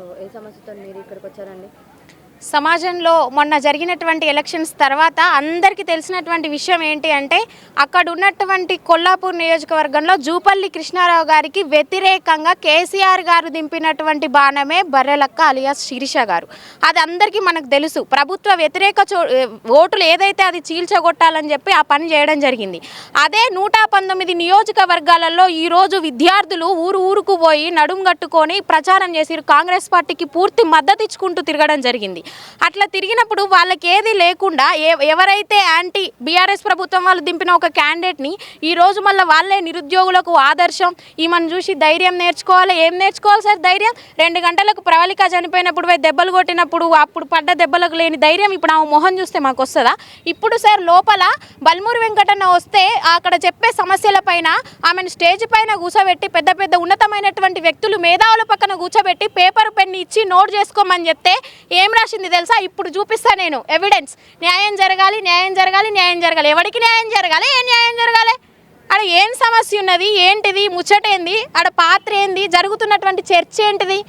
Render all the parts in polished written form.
So ఏ సమస్యతో మీరు ఇక్కడికి వచ్చారండి? సమాజంలో మొన్న జరిగినటువంటి ఎలక్షన్స్ తర్వాత అందరికీ తెలిసినటువంటి విషయం ఏంటి అంటే అక్కడ ఉన్నటువంటి కొల్లాపూర్ నియోజకవర్గంలో జూపల్లి కృష్ణారావు గారికి వ్యతిరేకంగా కేసీఆర్ గారు దింపినటువంటి బాణమే బర్రెలక్క అలియాస్ శిరీష గారు. అది అందరికీ మనకు తెలుసు. ప్రభుత్వ వ్యతిరేక ఓటులు ఏదైతే అది చీల్చగొట్టాలని చెప్పి ఆ పని చేయడం జరిగింది. అదే 119 నియోజకవర్గాలలో ఈరోజు విద్యార్థులు ఊరుకు పోయి నడుం కట్టుకొని ప్రచారం చేసి కాంగ్రెస్ పార్టీకి పూర్తి మద్దతు ఇచ్చుకుంటూ తిరగడం జరిగింది. అట్లా తిరిగినప్పుడు వాళ్ళకి ఏది లేకుండా ఎవరైతే యాంటీ బీఆర్ఎస్ ప్రభుత్వం వాళ్ళు దింపిన ఒక క్యాండిడేట్ని ఈరోజు మళ్ళీ వాళ్ళే నిరుద్యోగులకు ఆదర్శం, ఈమెను చూసి ధైర్యం నేర్చుకోవాలి. ఏం నేర్చుకోవాలి సార్ ధైర్యం? 2 గంటలకు ప్రవళిక చనిపోయినప్పుడు పోయి దెబ్బలు కొట్టినప్పుడు అప్పుడు పడ్డ దెబ్బలకు లేని ధైర్యం ఇప్పుడు ఆమె మొహం చూస్తే మాకు వస్తుందా? ఇప్పుడు సార్ లోపల బల్మూరి వెంకటన్న వస్తే అక్కడ చెప్పే సమస్యల పైన ఆమెను స్టేజ్ పైన కూర్చోబెట్టి పెద్ద ఉన్నతమైనటువంటి వ్యక్తులు మేధావుల పక్కన కూర్చోబెట్టి పేపర్ పెన్ ఇచ్చి నోట్ చేసుకోమని చెప్తే ఏం రాసింది తెలుసా? ఇప్పుడు చూపిస్తా నేను ఎవిడెన్స్. న్యాయం జరగాలి, న్యాయం జరగాలి, న్యాయం జరగాలి. ఎవరికి న్యాయం జరగాలి? ఏ న్యాయం జరగాలి? ఆడ ఏం సమస్య ఉన్నది? ఏంటిది ముచ్చట? ఏంది ఆడ పాత్ర? ఏంది జరుగుతున్నటువంటి చర్చ? ఏంటిది?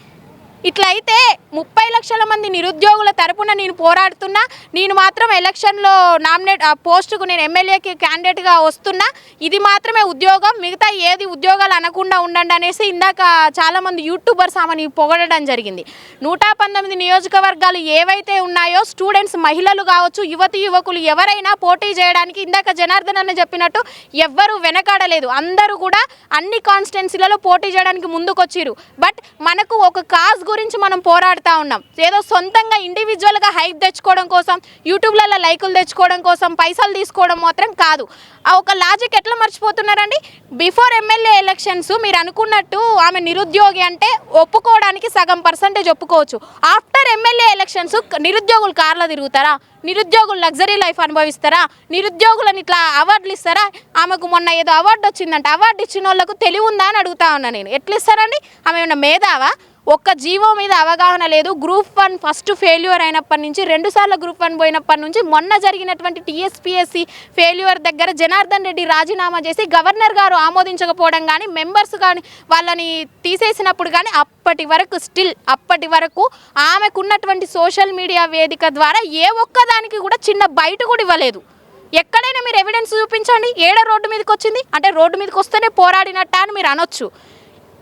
ఇట్లయితే 30 లక్షల మంది నిరుద్యోగుల తరపున నేను పోరాడుతున్నా. నేను మాత్రం ఎలక్షన్లో నామినేట్ పోస్టుకు నేను ఎమ్మెల్యేకి క్యాండిడేట్గా వస్తున్నా. ఇది మాత్రమే ఉద్యోగం, మిగతా ఏది ఉద్యోగాలు అనకుండా ఉండండి అనేసి ఇందాక చాలామంది యూట్యూబర్స్ ఆమెని పొగడడం జరిగింది. 119 నియోజకవర్గాలు ఏవైతే ఉన్నాయో స్టూడెంట్స్, మహిళలు కావచ్చు, యువకులు ఎవరైనా పోటీ చేయడానికి ఇందాక జనార్దన్ అన్న చెప్పినట్టు ఎవ్వరూ వెనకాడలేదు. అందరూ కూడా అన్ని కాన్స్టిట్యున్సీలలో పోటీ చేయడానికి ముందుకొచ్చిరు. బట్ మనకు ఒక కాజ్ గురించి మనం పోరాడుతూ ఉన్నాం. ఏదో సొంతంగా ఇండివిజువల్గా హైప్ తెచ్చుకోవడం కోసం, యూట్యూబ్లలో లైకులు తెచ్చుకోవడం కోసం పైసలు తీసుకోవడం మాత్రం కాదు. ఆ ఒక లాజిక్ ఎట్లా మర్చిపోతున్నారండి? బిఫోర్ ఎమ్మెల్యే ఎలక్షన్స్ మీరు అనుకున్నట్టు ఆమె నిరుద్యోగి అంటే ఒప్పుకోవడానికి సగం % ఒప్పుకోవచ్చు. ఆఫ్టర్ ఎమ్మెల్యే ఎలక్షన్స్ నిరుద్యోగులు కార్లో తిరుగుతారా? నిరుద్యోగులు లగ్జరీ లైఫ్ అనుభవిస్తారా? నిరుద్యోగులను ఇట్లా అవార్డులు ఇస్తారా? ఆమెకు మొన్న ఏదో అవార్డు వచ్చిందంటే అవార్డు ఇచ్చిన వాళ్ళకు తెలివి ఉందా అని అడుగుతా ఉన్నా నేను. ఎట్లా ఇస్తారండి? ఆమె ఏమన్నా మేధావా? ఒక్క జీవో మీద అవగాహన లేదు. గ్రూప్ 1 ఫస్ట్ ఫెయిల్యూర్ అయినప్పటి నుంచి 2 సార్లు గ్రూప్ 1 పోయినప్పటి నుంచి మొన్న జరిగినటువంటి టీఎస్పీఎస్సీ ఫెయిల్యూర్ దగ్గర జనార్దన్ రెడ్డి రాజీనామా చేసి గవర్నర్ గారు ఆమోదించకపోవడం కానీ, మెంబర్స్ కానీ వాళ్ళని తీసేసినప్పుడు కానీ అప్పటి వరకు ఆమెకున్నటువంటి సోషల్ మీడియా వేదిక ద్వారా ఏ ఒక్కదానికి కూడా చిన్న బయట కూడా ఇవ్వలేదు. ఎక్కడైనా మీరు ఎవిడెన్స్ చూపించండి. రోడ్డు మీదకి వచ్చింది అంటే రోడ్డు మీదకి వస్తేనే పోరాడినట్ట అని మీరు అనొచ్చు.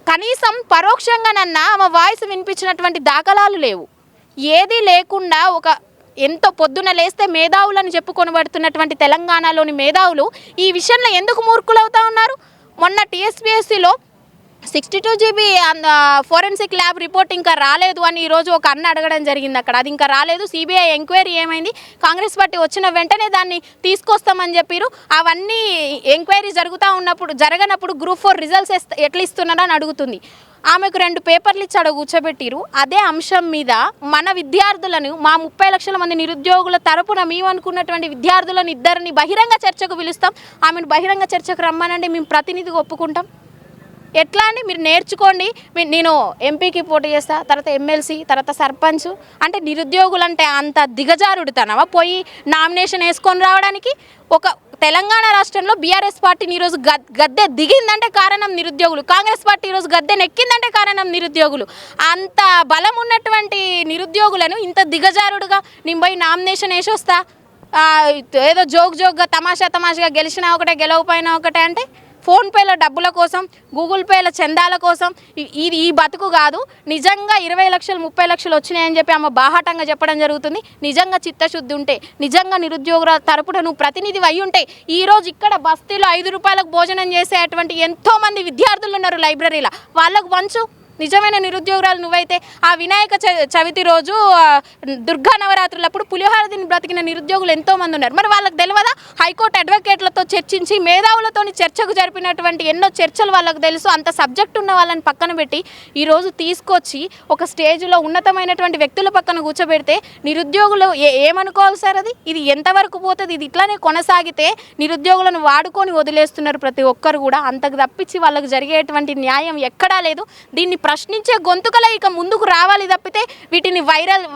కనీసం పరోక్షంగానన్నా ఆమె వాయిస్ వినిపించినటువంటి దాఖలాలు లేవు. ఏది లేకుండా ఒక ఎంతో పొద్దున లేస్తే మేధావులను చెప్పుకొని పడుతున్నటువంటి తెలంగాణలోని మేధావులు ఈ విషయంలో ఎందుకు మూర్ఖులవుతా ఉన్నారు? మొన్న టీఎస్పీఎస్సీలో 62 GB ఫోరెన్సిక్ ల్యాబ్ రిపోర్ట్ ఇంకా రాలేదు అని ఈరోజు ఒక అన్న అడగడం జరిగింది. అక్కడ అది ఇంకా రాలేదు. సిబిఐ ఎంక్వైరీ ఏమైంది? కాంగ్రెస్ పార్టీ వచ్చిన వెంటనే దాన్ని తీసుకొస్తామని చెప్పారు. అవన్నీ ఎంక్వైరీ జరగనప్పుడు గ్రూప్ 4 రిజల్ట్స్ ఎట్లా ఇస్తున్నారని అడుగుతుంది. ఆమెకు 2 పేపర్లు ఇచ్చి అక్కడ కూర్చోబెట్టిరు. అదే అంశం మీద మన విద్యార్థులను, మా 30 లక్షల మంది నిరుద్యోగుల తరపున మేము అనుకున్నటువంటి విద్యార్థులను ఇద్దరిని బహిరంగ చర్చకు పిలుస్తాం. ఆమెను బహిరంగ చర్చకు రమ్మనండి, మేము ప్రతినిధిగా ఒప్పుకుంటాం. ఎట్లా అండి? మీరు నేర్చుకోండి. నేను ఎంపీకి పోటీ చేస్తా, తర్వాత ఎమ్మెల్సీ, తర్వాత సర్పంచ్ అంటే నిరుద్యోగులు అంటే అంత దిగజారుడుతనవా పోయి నామినేషన్ వేసుకొని రావడానికి? ఒక తెలంగాణ రాష్ట్రంలో బీఆర్ఎస్ పార్టీని ఈరోజు గద్దె దిగిందంటే కారణం నిరుద్యోగులు. కాంగ్రెస్ పార్టీ ఈరోజు గద్దె నెక్కిందంటే కారణం నిరుద్యోగులు. అంత బలం ఉన్నటువంటి నిరుద్యోగులను ఇంత దిగజారుడుగా నేను పోయి నామినేషన్ వేసి వస్తా, ఏదో జోక్గా తమాషాగా గెలిచినా ఒకటే గెలవపోయినా ఒకటే అంటే ఫోన్పేలో డబ్బుల కోసం, గూగుల్ పేల చందాల కోసం ఇది ఈ బతుకు కాదు. నిజంగా 20 లక్షలు 30 లక్షలు వచ్చినాయని చెప్పి ఆమె బాహాటంగా చెప్పడం జరుగుతుంది. నిజంగా చిత్తశుద్ధి ఉంటే, నిజంగా నిరుద్యోగుల తరపున నువ్వు ప్రతినిధి అయి ఉంటే ఈరోజు ఇక్కడ బస్తీలో 5 రూపాయలకు భోజనం చేసేటువంటి ఎంతోమంది విద్యార్థులు ఉన్నారు లైబ్రరీలో, వాళ్ళకు వంచు. నిజమైన నిరుద్యోగురాలు నువ్వైతే ఆ వినాయక చవితి రోజు దుర్గా నవరాత్రులప్పుడు పులిహోర తిని బ్రతికిన నిరుద్యోగులు ఎంతోమంది ఉన్నారు. మరి వాళ్ళకి తెలియదా? హైకోర్టు అడ్వకేట్లతో చర్చించి మేధావులతో చర్చకు జరిపినటువంటి ఎన్నో చర్చలు వాళ్ళకు తెలుసు. అంత సబ్జెక్ట్ ఉన్న వాళ్ళని పక్కన పెట్టి ఈరోజు తీసుకొచ్చి ఒక స్టేజ్లో ఉన్నతమైనటువంటి వ్యక్తుల పక్కన కూర్చోబెడితే నిరుద్యోగులు ఏమనుకోవాలి సార్? ఇది ఎంతవరకు పోతుంది? ఇది ఇట్లానే కొనసాగితే నిరుద్యోగులను వాడుకొని వదిలేస్తున్నారు ప్రతి ఒక్కరు కూడా. అంతకు తప్పించి వాళ్ళకు జరిగేటువంటి న్యాయం ఎక్కడా లేదు. దీన్ని ప్రశ్నించే గొంతుకలే ఇక ముందుకు రావాలి తప్పితే వీటిని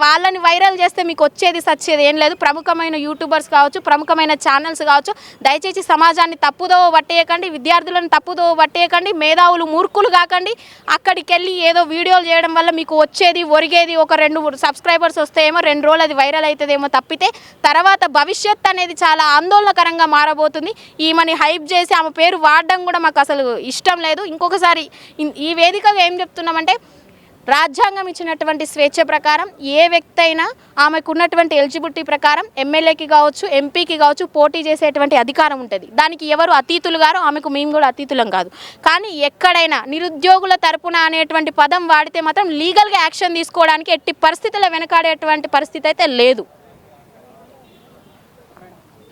వాళ్ళని వైరల్ చేస్తే మీకు వచ్చేది సచ్చేది ఏం లేదు. ప్రముఖమైన యూట్యూబర్స్ కావచ్చు, ప్రముఖమైన ఛానల్స్ కావచ్చు, దయచేసి సమాజాన్ని తప్పుదోవ పట్టేయకండి, విద్యార్థులను తప్పుదోవ పట్టేయకండి, మేధావులు మూర్ఖులు కాకండి. అక్కడికి వెళ్ళి ఏదో వీడియోలు చేయడం వల్ల మీకు వచ్చేది ఒరిగేది ఒక 2 సబ్స్క్రైబర్స్ వస్తేమో 2 రోజులు అది వైరల్ అవుతుందేమో తప్పితే తర్వాత భవిష్యత్ అనేది చాలా ఆందోళనకరంగా మారబోతుంది. ఈమెని హైప్ చేసి ఆమె పేరు వాడడం కూడా మాకు అసలు ఇష్టం లేదు. ఇంకొకసారి ఈ వేదికగా ఏం చెప్తున్నామంటే, రాజ్యాంగం ఇచ్చినటువంటి స్వేచ్ఛ ప్రకారం ఏ వ్యక్తి అయినా ఆమెకు ఉన్నటువంటి ఎలిజిబిలిటీ ప్రకారం ఎమ్మెల్యేకి కావచ్చు, ఎంపీకి కావచ్చు పోటీ చేసేటువంటి అధికారం ఉంటుంది. దానికి ఎవరు అతీతులు గారు, ఆమెకు మేము కూడా అతీతులం కాదు. కానీ ఎక్కడైనా నిరుద్యోగుల తరపున అనేటువంటి పదం వాడితే మాత్రం లీగల్గా యాక్షన్ తీసుకోవడానికి ఎట్టి పరిస్థితుల్లో వెనకాడేటువంటి పరిస్థితి అయితే లేదు.